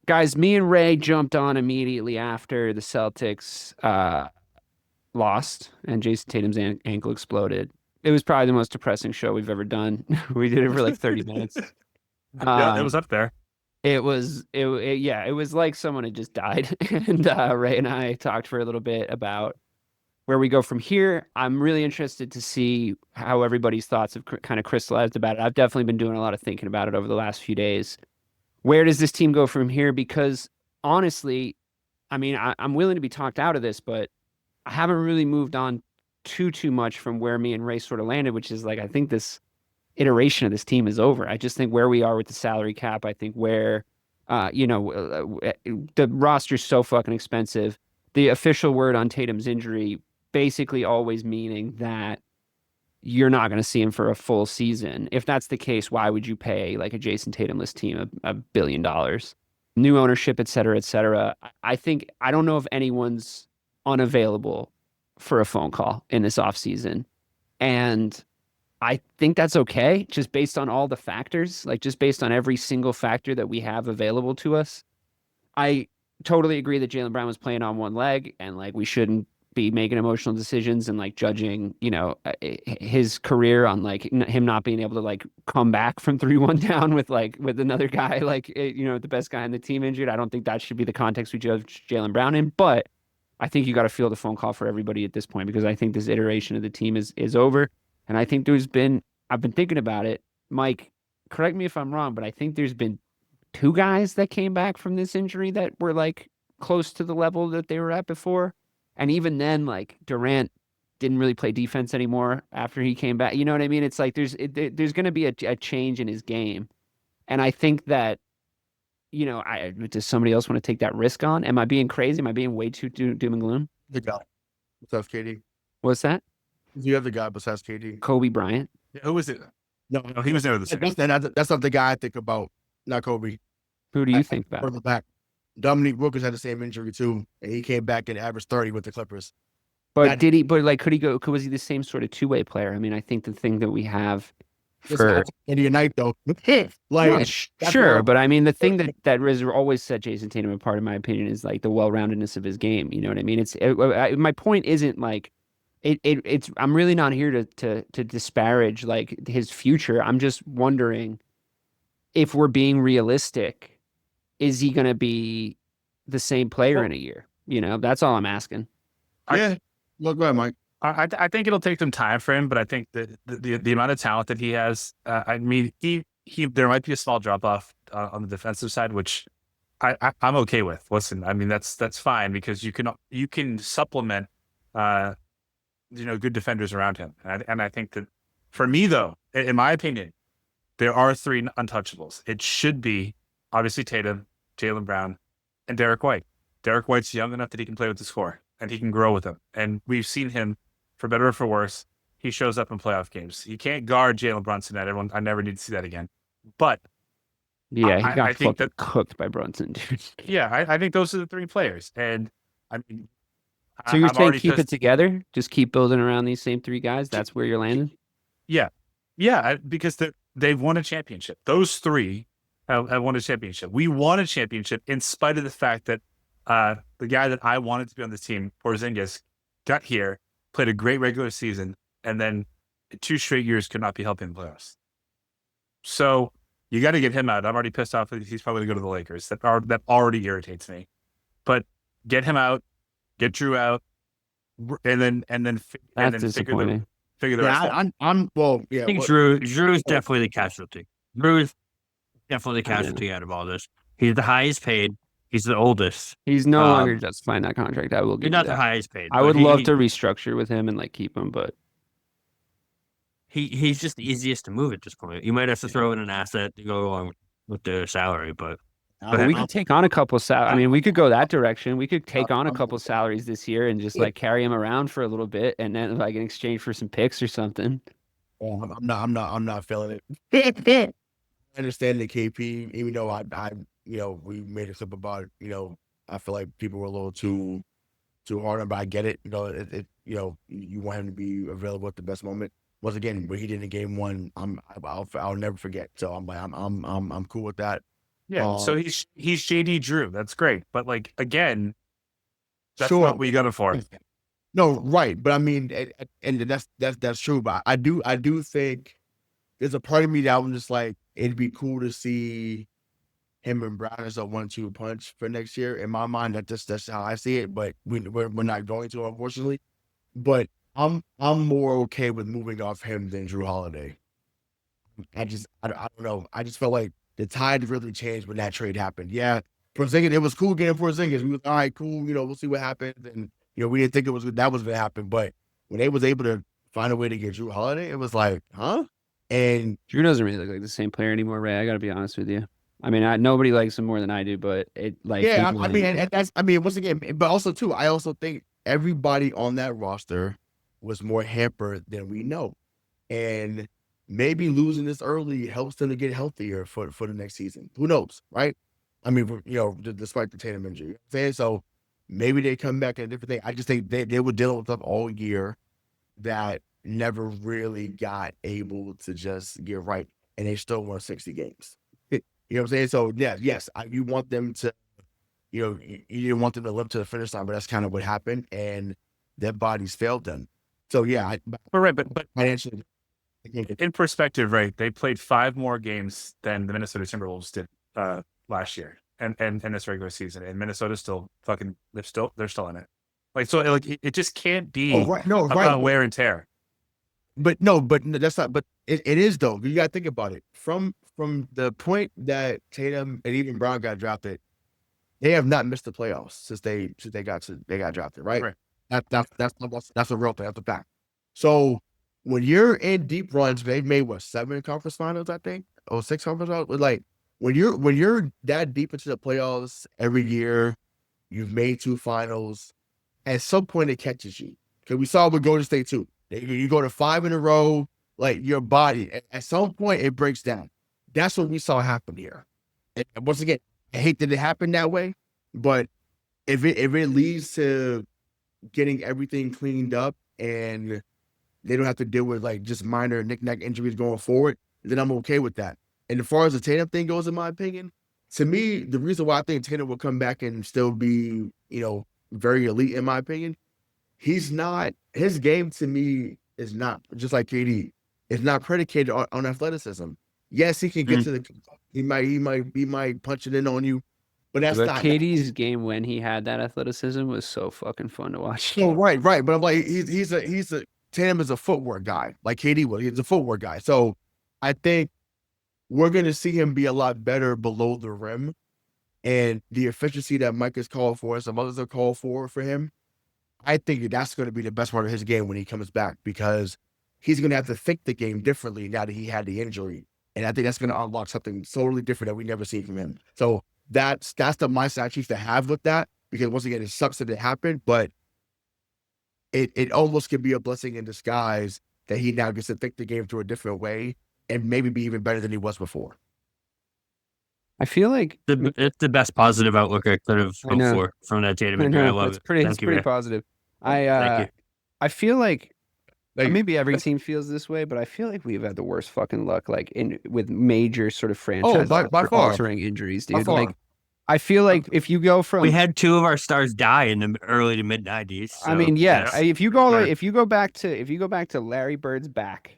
Guys, me and Ray jumped on immediately after the Celtics lost and Jayson Tatum's ankle exploded. It was probably the most depressing show we've ever done. We did it for like 30 minutes. Yeah, it was Um, up there. yeah, it was like someone had just died. And Ray and I talked for a little bit about where we go from here. I'm really interested to see how everybody's thoughts have kind of crystallized about it. I've definitely been doing a lot of thinking about it over the last few days. Where does this team go from here? Because honestly, I mean, I'm willing to be talked out of this, but I haven't really moved on too much from where me and Ray sort of landed, which is like I think this iteration of this team is over. I just think where we are with the salary cap, I think where the roster's so fucking expensive. The official word on Tatum's injury basically always meaning that you're not going to see him for a full season. If that's the case, why would you pay like a Jayson Tatumless team $1 billion? New ownership, et cetera, et cetera. I think I don't know if anyone's unavailable for a phone call in this offseason. And I think that's okay, just based on all the factors, like just based on every single factor that we have available to us. I totally agree that Jaylen Brown was playing on one leg and like we shouldn't be making emotional decisions and like judging, his career on like him not being able to like come back from 3-1 down with another guy, like, the best guy in the team injured. I don't think that should be the context we judge Jaylen Brown in, but I think you got to field a phone call for everybody at this point because I think this iteration of the team is over. And I think I've been thinking about it. Mike, correct me if I'm wrong, but I think there's been two guys that came back from this injury that were like close to the level that they were at before. And even then, like Durant didn't really play defense anymore after he came back. You know what I mean? It's like there's going to be a change in his game. And I think that, does somebody else want to take that risk on? Am I being crazy? Am I being way too doom and gloom? The guy besides KD. What's that? You have the guy besides KD. Kobe Bryant. Yeah, who was it? No, No, he was never the same. that's not the guy I think about. Not Kobe. Who do you think about? Further back, Dominique Wilkins had the same injury too, and he came back and averaged 30 with the Clippers. But could he go, was he the same sort of two-way player? I mean, I think the thing that we have for End of your night though, yeah, like sure, but I mean, the thing that has always set Jayson Tatum apart, in my opinion, is like the well-roundedness of his game. You know what I mean? My point isn't like it's. I'm really not here to disparage like his future. I'm just wondering if we're being realistic, is he going to be the same player in a year? That's all I'm asking. yeah. Look, go ahead, Mike. I think it'll take some time for him, but I think that the amount of talent that he has, I mean, he there might be a small drop off on the defensive side, which I'm okay with. Listen, I mean that's fine because you can supplement, good defenders around him, and I think that for me though, in my opinion, there are three untouchables. It should be obviously Tatum, Jaylen Brown, and Derek White. Derek White's young enough that he can play with the score and he can grow with him, and we've seen him. For better or for worse, he shows up in playoff games. He can't guard Jalen Brunson. I never need to see that again. But yeah, he got I think that cooked by Brunson, dude. Yeah, I think those are the three players. And I mean, So you're I'm saying already keep it together? Just keep building around these same three guys? That's where you're landing? Yeah, because they've won a championship. Those three have won a championship. We won a championship in spite of the fact that the guy that I wanted to be on this team, Porzingis, got here. Played a great regular season, and then 2 straight years could not be helping the playoffs. So you got to get him out. I'm already pissed off that he's probably going to go to the Lakers. That already irritates me. But get him out, get Jrue out, and then disappointing. Figure the rest out. I think Jrue is definitely the casualty. Jrue is definitely the casualty out of all this. He's the highest paid. He's the oldest. He's no longer justifying that contract. I will give He's not you that. the highest paid. I would love to restructure with him and like keep him, but he's just the easiest to move at this point. You might have to throw in an asset to go along with the salary, but we could take on a couple salaries. I mean, we could go that direction. We could take on a couple salaries this year and just like carry him around for a little bit, and then like in exchange for some picks or something. I'm not feeling it. I understand the KP, even though we made a clip about it. I feel like people were a little too hard on him, but I get it. You want him to be available at the best moment. Once again, what he did in game one, I'll never forget. So I'm cool with that. Yeah, so he's JD Drew. That's great, but like again, that's sure. not what you got him for. No, right, but I mean, and that's true. But I do think there's a part of me that I'm just like, it'd be cool to see him and Brown as a 1-2 punch for next year. In my mind, that's how I see it. But we're not going to, unfortunately. But I'm more okay with moving off him than Jrue Holiday. I don't know. I just felt like the tide really changed when that trade happened. Yeah, Porzingis, it was cool getting Porzingis. We was all right, cool. We'll see what happens. And we didn't think that was going to happen. But when they was able to find a way to get Jrue Holiday, it was like, huh? And Jrue doesn't really look like the same player anymore, Ray. I got to be honest with you. I mean, nobody likes him more than I do, but yeah, I mean, and that's once again, but also too, I also think everybody on that roster was more hampered than we know, and maybe losing this early helps them to get healthier for the next season. Who knows, right? I mean, despite the Tatum injury, you know what I'm saying? So maybe they come back in a different thing. I just think they were dealing with stuff all year that never really got able to just get right, and they still won 60 games. You know what I'm saying? So yeah, yes, you want them to, you didn't want them to live to the finish line, but that's kind of what happened, and their bodies failed them. So yeah, but financially, in perspective, right? They played 5 more games than the Minnesota Timberwolves did last year, and this regular season, and Minnesota's still fucking they're still in it. Like so, like it just can't be about wear and tear. But that's not. But it is though. You got to think about it from the point that Tatum and even Brown got drafted. They have not missed the playoffs since they got drafted. Right. That's a real thing. That's a fact. So when you're in deep runs, they've made 7 conference finals, I think, or 6 conference finals. Like when you're that deep into the playoffs every year, you've made 2 finals. At some point, it catches you. Because we saw with Golden State too. You go to 5 in a row, like your body, at some point it breaks down. That's what we saw happen here. And once again, I hate that it happened that way, but if it leads to getting everything cleaned up and they don't have to deal with like just minor knick-knack injuries going forward, then I'm okay with that. And as far as the Tatum thing goes, in my opinion, to me, the reason why I think Tatum will come back and still be, very elite, in my opinion, his game to me is not just like KD. It's not predicated on athleticism. Yes, he can get to the. He might punch it in on you, but that's not KD's game when he had that athleticism was so fucking fun to watch. Oh, right. But I'm like, he's a Tatum is a footwork guy, like KD was. He's a footwork guy. So I think we're gonna see him be a lot better below the rim, and the efficiency that Mike has called for, some others have called for him. I think that's going to be the best part of his game when he comes back, because he's going to have to think the game differently now that he had the injury. And I think that's going to unlock something totally different that we never seen from him. So that's the mindset I choose to have with that, because once again, it sucks that it happened, but it almost can be a blessing in disguise that he now gets to think the game through a different way and maybe be even better than he was before. I feel like it's the best positive outlook I could have hoped for from that Tatum injury. I love it. It's pretty positive. I feel like maybe every team feels this way, but I feel like we've had the worst fucking luck, like with major sort of franchise altering injuries, dude. Like I feel like if you go from we had 2 of our stars die in the early to mid 90s. So, I mean, yeah. If you go back to Larry Bird's back.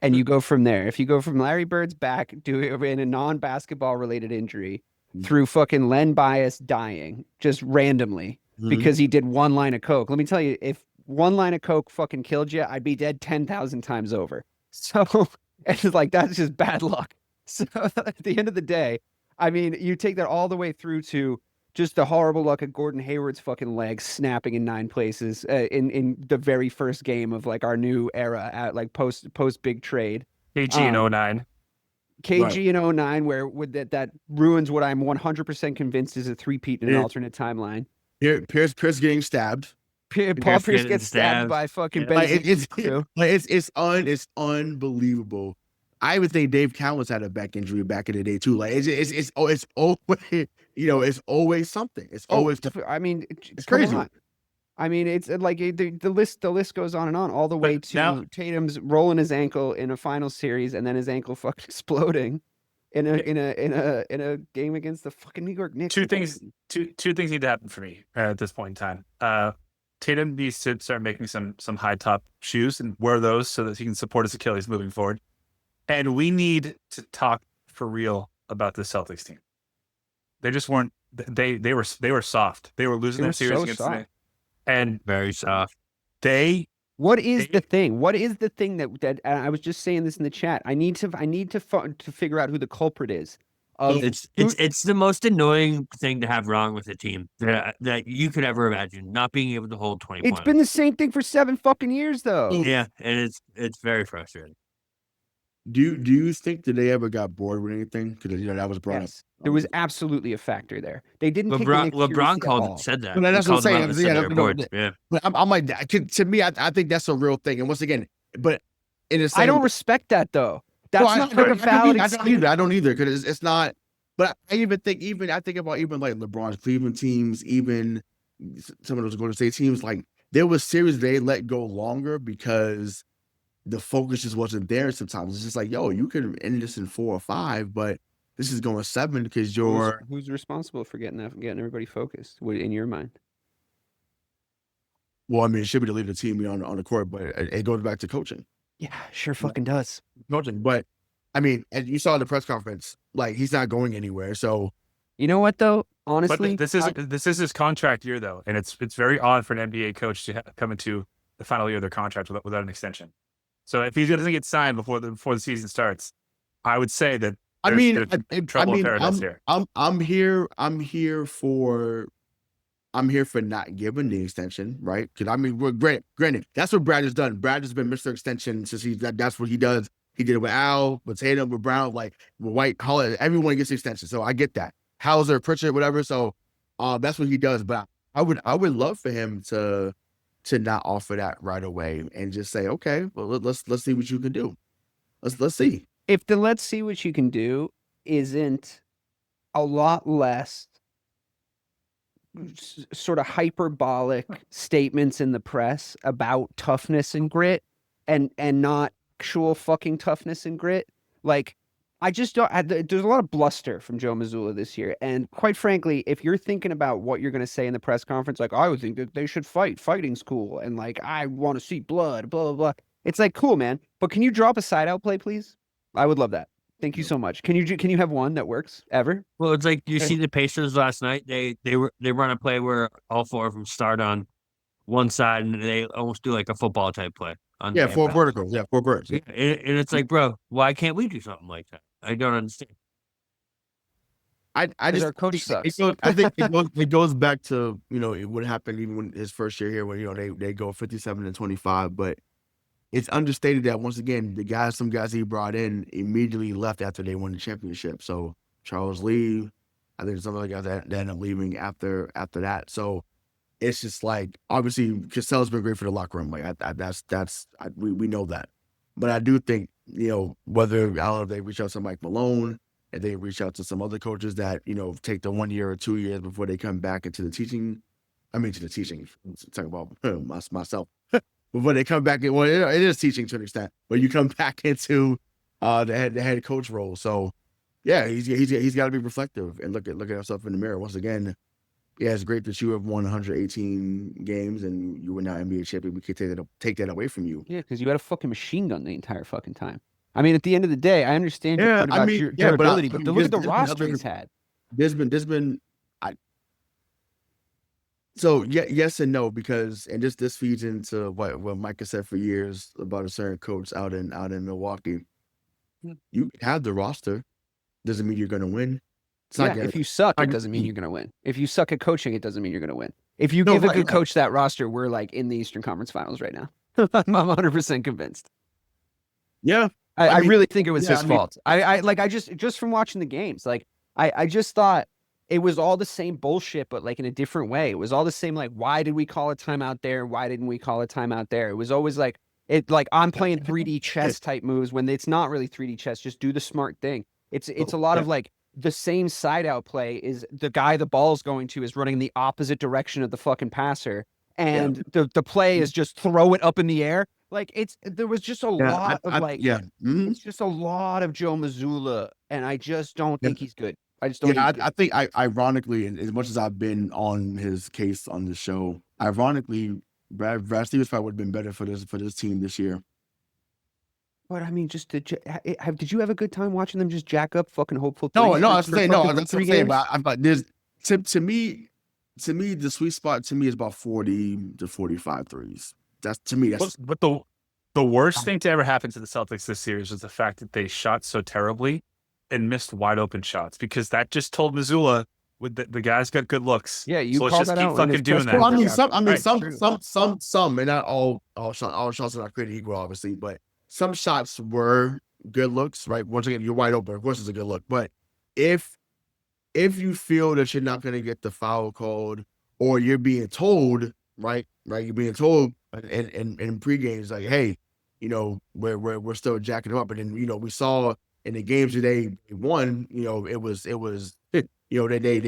And you go from there. If you go from Larry Bird's back in a non-basketball related injury through fucking Len Bias dying just randomly because he did 1 line of coke. Let me tell you, if 1 line of coke fucking killed you, I'd be dead 10,000 times over. So it's like, that's just bad luck. So at the end of the day, I mean, you take that all the way through to just the horrible luck of Gordon Hayward's fucking legs snapping in 9 places in the very first game of like our new era at like post big trade. KG in 09. KG in 09, where would that ruins what I'm 100% convinced is a 3-peat in an alternate timeline. Pierce getting stabbed. Paul Pierce gets stabbed by fucking Ben. It's unbelievable. I would think Dave Cowens had a back injury back in the day too. Like it's always it's always something. It's always. I mean, it's crazy. I mean, it's like the list goes on and on, all the way to Tatum's rolling his ankle in a final series and then his ankle fucking exploding. in a game against the fucking New York Knicks. Two things need to happen for me at this point in time. Tatum needs to start making some high top shoes and wear those so that he can support his Achilles moving forward. And we need to talk for real about the Celtics team. They just weren't. They were soft. They were losing that series against the Knicks, and very soft. What is the thing? What is the thing that I was just saying this in the chat? I need to figure out who the culprit is. It's the most annoying thing to have wrong with a team that you could ever imagine, not being able to hold 20 points. It's been the same thing for 7 fucking years, though. Yeah, and it's very frustrating. Do you think that they ever got bored with anything? Because that was brought up. There was absolutely a factor there. They didn't. LeBron said that. That's what I'm saying. Yeah. But I'm like, to me, I think that's a real thing. And once again, but in the same, I don't respect that though. That's not like a valid excuse. I don't either because it's not. But I think about like LeBron's Cleveland teams, even some of those Golden State teams. Like there was series they let go longer because the focus just wasn't there. Sometimes it's just like, yo, you could end this in 4 or 5, but this is going 7 because you're who's responsible for getting everybody focused in your mind? Well, I mean, it should be the leader of the team on the court, but it goes back to coaching. Yeah, sure fucking does. Coaching, but I mean, as you saw in the press conference, like he's not going anywhere. So, you know what though? Honestly, but this is his contract year though, and it's very odd for an NBA coach to come into the final year of their contract without an extension. So if he doesn't get signed before the season starts, I would say that I'm here for not giving the extension, right? Because I mean, granted, that's what Brad has done. Brad has been Mr. Extension since that's what he does. He did it with Al, with Tatum, with Brown, like with White, Holiday. Everyone gets the extension, so I get that. Hauser, Pritchard, whatever. So that's what he does. But I would love for him to not offer that right away and just say, okay, well let's see what you can do. Let's see. If the let's see what you can do isn't a lot less sort of hyperbolic statements in the press about toughness and grit and not actual fucking toughness and grit, like I just don't. There's a lot of bluster from Joe Mazzulla this year, and quite frankly, if you're thinking about what you're going to say in the press conference, like I would think that they should fight, fighting's cool, and like I want to see blood, blah blah blah. It's like cool, man, but can you drop a side out play, please? I would love that. Thank you so much. Can you have one that works ever? Well, it's like you see the Pacers last night. They run a play where all 4 of them start on one side, and they almost do like a football type play. 4 verticals. Yeah, 4 birds. Yeah, and it's like, bro, why can't we do something like that? I don't understand. I just our coach sucks. I think it goes back to what happened even when his first year here, when they go 57-25, but it's understated that once again some guys he brought in immediately left after they won the championship. So Charles Lee, I think some other guys that ended up leaving after that. So it's just like obviously Cassell's been great for the locker room. Like we know that, but I do think whether I don't know if they reach out to Mike Malone, if they reach out to some other coaches that take the 1 year or 2 years before they come back into the teaching. Talking about myself. Before they come back, it is teaching to an extent, but you come back into the head coach role. So yeah, he's got to be reflective and look at himself in the mirror once again. Yeah, it's great that you have won 118 games and you were now NBA champion. We could take that away from you. Yeah, because you had a fucking machine gun the entire fucking time. I mean, at the end of the day, I understand your point about your durability, but look at the roster he's had. There's been. So yes and no, because this feeds into what Mike has said for years about a certain coach out in Milwaukee. You have the roster, doesn't mean you're going to win. If you suck, it doesn't mean you're going to win. If you suck at coaching, it doesn't mean you're going to win. If you give a good coach that roster, we're like in the Eastern Conference Finals right now. I'm 100% convinced. Yeah, I really think it was his fault. I just from watching the games, like I just thought it was all the same bullshit, but like in a different way. It was all the same, like, why did we call a timeout there? Why didn't we call a timeout there? It was always like I'm playing 3D chess type moves when it's not really 3D chess. Just do the smart thing. It's a lot of like the same side out play is the guy the ball's going to is running the opposite direction of the fucking passer. And the play is just throw it up in the air. Like there was just a Yeah, lot of like mhm. it's just a lot of Joe Mazzulla, and I just don't think he's good. I just don't Yeah, think he's I good. think ironically, and as much as I've been on his case on the show, ironically, Brad Stevens probably would have been better for this team this year. But I mean, just did you have a good time watching them just jack up fucking hopeful No, threes no, for, that's what for I'm saying. No, fucking that's what three I'm saying. games? But there's to me, the sweet spot to me is about 40 to 45 threes. That's to me. That's But the worst thing to ever happen to the Celtics this series was the fact that they shot so terribly and missed wide open shots, because that just told Mazzulla with the guy's got good looks. Yeah, you So let's called just that keep out in his fucking doing press that. well, I mean, conference. some, and not all shots are not created equal, obviously, but some shots were good looks, right? Once again, you're wide open. Of course, it's a good look. But if you feel that you're not going to get the foul called, or you're being told, right, you're being told in pre-games like, hey, we're still jacking them up, and then we saw in the games that they won, it was they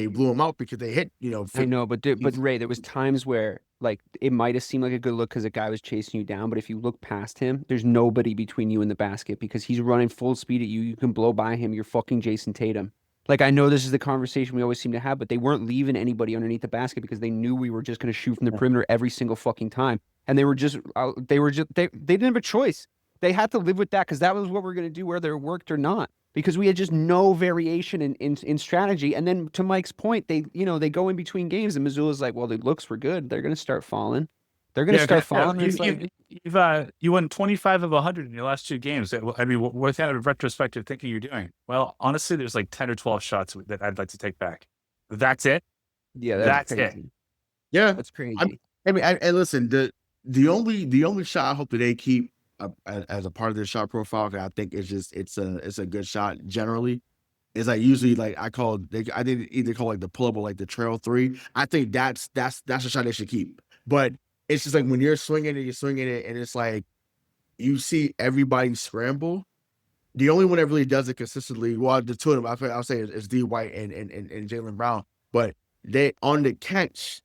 blew them out because they hit I know, but Ray, there was times where like it might have seemed like a good look because a guy was chasing you down, but if you look past him, there's nobody between you and the basket because he's running full speed at you. You can blow by him. You're fucking Jayson Tatum. Like I know this is the conversation we always seem to have, but they weren't leaving anybody underneath the basket because they knew we were just going to shoot from the perimeter every single fucking time, and they didn't have a choice. They had to live with that because that was what we're going to do, whether it worked or not, because we had just no variation in strategy. And then to Mike's point, they go in between games and Missoula's like, well, the looks were good. They're going to start falling. They're going to start falling. You won 25 of 100 in your last two games. I mean, what kind of retrospective thinking you're doing? Well, honestly, there's like 10 or 12 shots that I'd like to take back. That's it. Yeah, that's crazy. it. Yeah, that's crazy. I mean, and listen, the only shot I hope that they keep as a part of their shot profile, that I think it's a good shot generally, is like usually like I did either call like the pull up or like the trail three. I think that's a shot they should keep. But it's just like when you're swinging it, and it's like you see everybody scramble. The only one that really does it consistently, well, the two of them, I'll say is D White and Jaylen Brown. But they on the catch,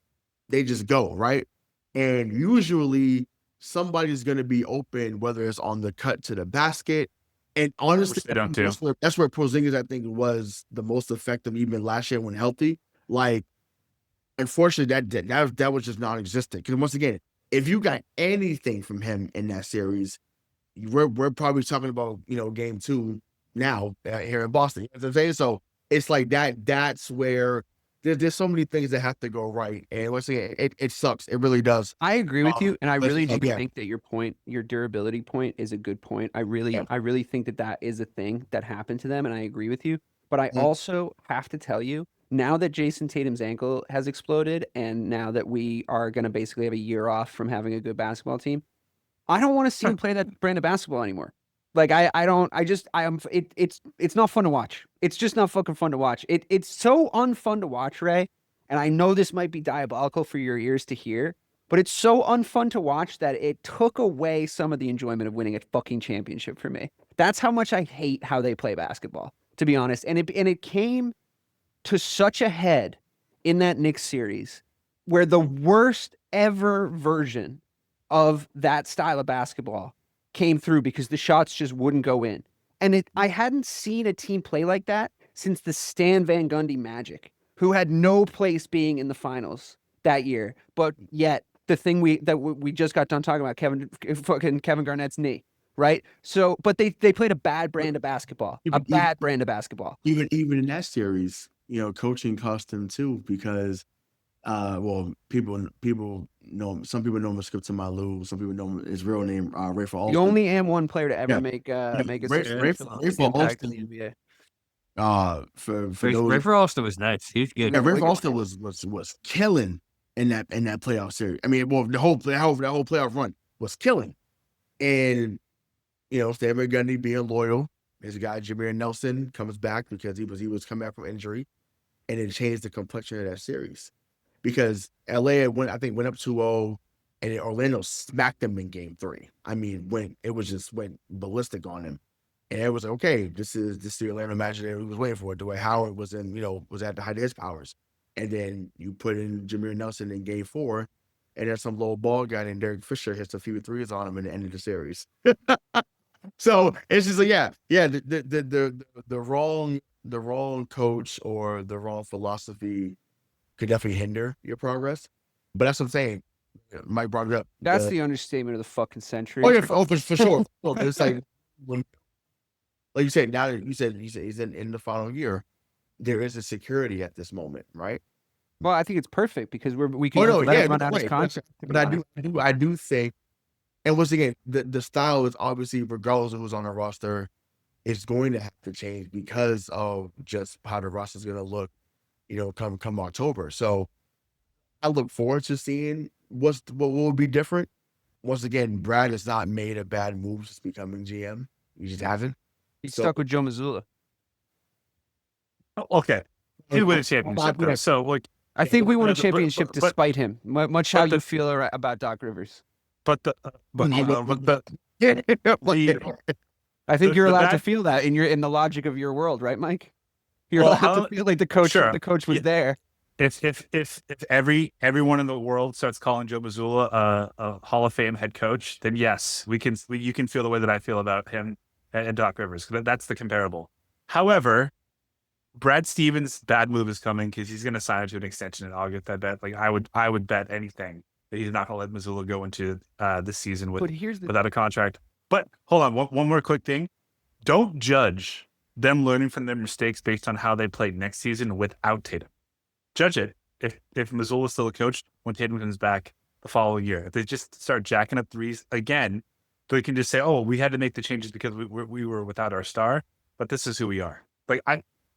they just go right, and usually somebody's going to be open, whether it's on the cut to the basket. And honestly, that's where Porzingis, I think, was the most effective even last year when healthy. Like, unfortunately, that was just non-existent. Because once again, if you got anything from him in that series, we're probably talking about game 2 now here in Boston. You know what I'm saying? So it's like that's where there's so many things that have to go right. And once again, it sucks. It really does. I agree with you, and I really do yeah. think that your durability point is a good point. I really think that is a thing that happened to them, and I agree with you. But I also have to tell you, now that Jayson Tatum's ankle has exploded, and now that we are going to basically have a year off from having a good basketball team, I don't want to see him play that brand of basketball anymore. Like it's not fun to watch. It's just not fucking fun to watch. It's so unfun to watch, Ray. And I know this might be diabolical for your ears to hear, but it's so unfun to watch that it took away some of the enjoyment of winning a fucking championship for me. That's how much I hate how they play basketball, to be honest. And it came to such a head in that Knicks series where the worst ever version of that style of basketball came through because the shots just wouldn't go in. And I hadn't seen a team play like that since the Stan Van Gundy Magic, who had no place being in the finals that year. But yet the thing we just got done talking about, Kevin Garnett's knee, right? So, but they played a bad brand of basketball, brand of basketball. Even in that series, coaching cost them too, because people know, some people know him as Skip to my Lou, some people know his real name, Rayshawn Buchanan. You only am one player to ever make a Rayshawn Buchanan. For those, Rafer Alston was nice. He was good. Yeah, Rafer Alston was killing in that playoff series. I mean, well, that whole playoff run was killing, and Stan Van Gundy being loyal. His guy Jameer Nelson comes back because he was coming back from injury, and it changed the complexion of that series. Because LA went up 2-0, and then Orlando smacked them in game 3. I mean, went ballistic on him. And it was like, okay, this is the Orlando Magic that we was waiting for. Dwight Howard was was at the height of his powers. And then you put in Jameer Nelson in game 4, and then some little ball guy named Derek Fisher hits a few threes on him in the end of the series. So it's just like, the wrong coach or the wrong philosophy could definitely hinder your progress. But that's what I'm saying. Mike brought it up. That's the understatement of the fucking century. Oh yeah, for sure. It's like when, like you said, now that you said he's in the final year, there is a security at this moment, right? Well, I think it's perfect because we can let him run out his contract. But I do think, and once again, the style is obviously, regardless of who's on the roster, it's going to have to change because of just how the roster is going to look, come October. So I look forward to seeing what will be different. Once again, Brad has not made a bad move since becoming GM. He just hasn't. He's stuck with Joe Mazzulla. Okay. He win a championship, though. So, like, I think we won a championship despite him. Much how you feel about Doc Rivers. I think you're allowed to feel that in the logic of your world, right, Mike? You're allowed to feel like the coach. Sure. The coach was there. If everyone in the world starts calling Joe Mazzulla a Hall of Fame head coach, then yes, you can feel the way that I feel about him and Doc Rivers. That's the comparable. However, Brad Stevens' bad move is coming because he's going to sign to an extension in August. I bet. Like I would bet anything that he's not going to let Mazzulla go into this season without a contract. But hold on, one more quick thing. Don't judge them learning from their mistakes based on how they played next season without Tatum. Judge it if Mazzulla is still a coach when Tatum comes back the following year. If they just start jacking up threes again, they can just say, "Oh, we had to make the changes because we were without our star, but this is who we are." Like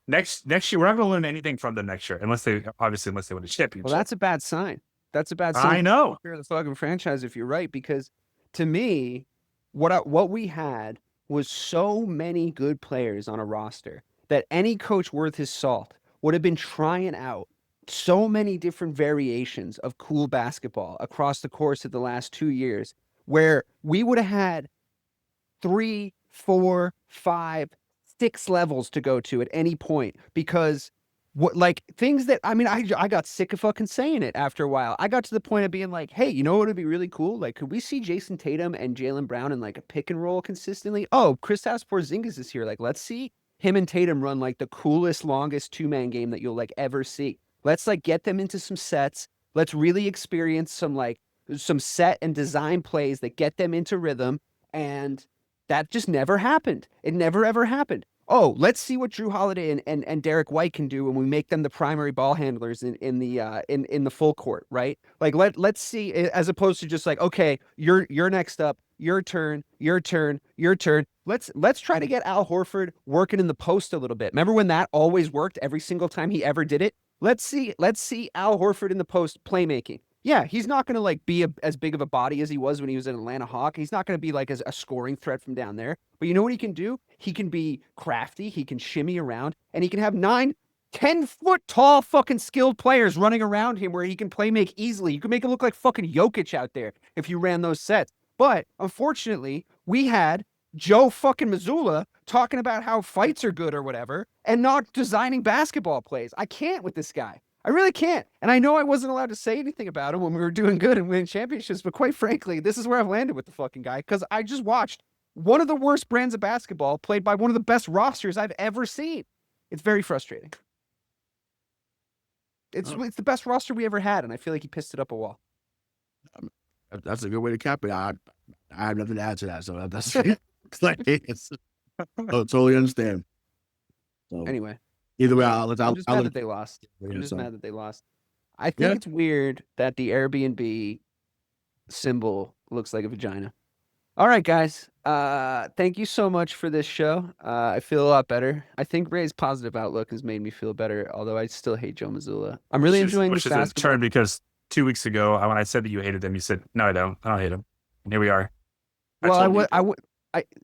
next year, we're not going to learn anything from them next year unless they win a championship. Well, that's a bad sign. That's a bad sign. I know. For the fucking franchise, if you're right, because to me, what we had was so many good players on a roster that any coach worth his salt would have been trying out so many different variations of cool basketball across the course of the last 2 years, where we would have had 3, 4, 5, 6 levels to go to at any point, because things that, I got sick of fucking saying it after a while. I got to the point of being like, hey, you know what would be really cool? Like, could we see Jayson Tatum and Jaylen Brown in like a pick and roll consistently? Oh, Kristaps Porzingis is here. Like, let's see him and Tatum run like the coolest, longest 2-man game that you'll like ever see. Let's like get them into some sets. Let's really experience some set and design plays that get them into rhythm. And that just never happened. It never ever happened. Oh, let's see what Jrue Holiday and Derek White can do when we make them the primary ball handlers in the full court, right? Like let's see, as opposed to just like, okay, you're next up, your turn. Let's try to get Al Horford working in the post a little bit. Remember when that always worked every single time he ever did it? Let's see Al Horford in the post playmaking. Yeah, he's not going to like be as big of a body as he was when he was an Atlanta Hawk. He's not going to be like a scoring threat from down there. But you know what he can do? He can be crafty. He can shimmy around, and he can have 9, 10-foot tall fucking skilled players running around him where he can play make easily. You can make it look like fucking Jokic out there if you ran those sets. But unfortunately, we had Joe fucking Mazzulla talking about how fights are good or whatever and not designing basketball plays. I can't with this guy. I really can't. And I know I wasn't allowed to say anything about him when we were doing good and winning championships, but quite frankly, this is where I've landed with the fucking guy, because I just watched one of the worst brands of basketball played by one of the best rosters I've ever seen. It's very frustrating. It's the best roster we ever had, and I feel like he pissed it up a wall. That's a good way to cap it. I have nothing to add to that, so that's totally understand. So, anyway. Either way, I'm just mad that they lost. Mad that they lost. I think it's weird that the Airbnb symbol looks like a vagina. All right, guys. Thank you so much for this show. I feel a lot better. I think Ray's positive outlook has made me feel better, although I still hate Joe Mazzulla. I'm really enjoying this basketball. Which is a turn, because 2 weeks ago, when I said that you hated him, you said, no, I don't hate him. And here we are.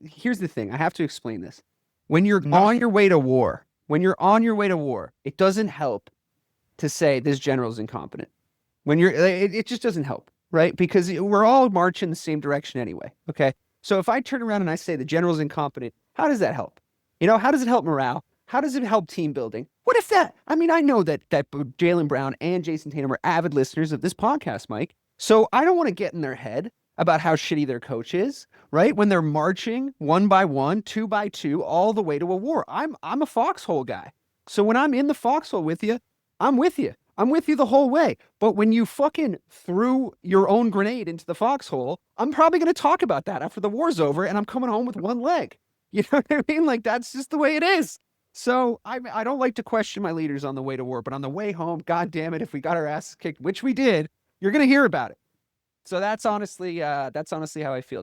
Here's the thing. I have to explain this. When you're on your way to war, it doesn't help to say this general's incompetent. It just doesn't help, right? Because we're all marching the same direction anyway. Okay. So if I turn around and I say the general's incompetent, how does that help? How does it help morale? How does it help team building? What if I know that Jaylen Brown and Jayson Tatum are avid listeners of this podcast, Mike. So I don't want to get in their head about how shitty their coach is, right? When they're marching 1 by 1, 2 by 2, all the way to a war. I'm a foxhole guy. So when I'm in the foxhole with you, I'm with you. I'm with you the whole way. But when you fucking threw your own grenade into the foxhole, I'm probably going to talk about that after the war's over and I'm coming home with one leg. You know what I mean? Like, that's just the way it is. So I don't like to question my leaders on the way to war, but on the way home, God damn it, if we got our asses kicked, which we did, you're going to hear about it. So that's honestly how I feel.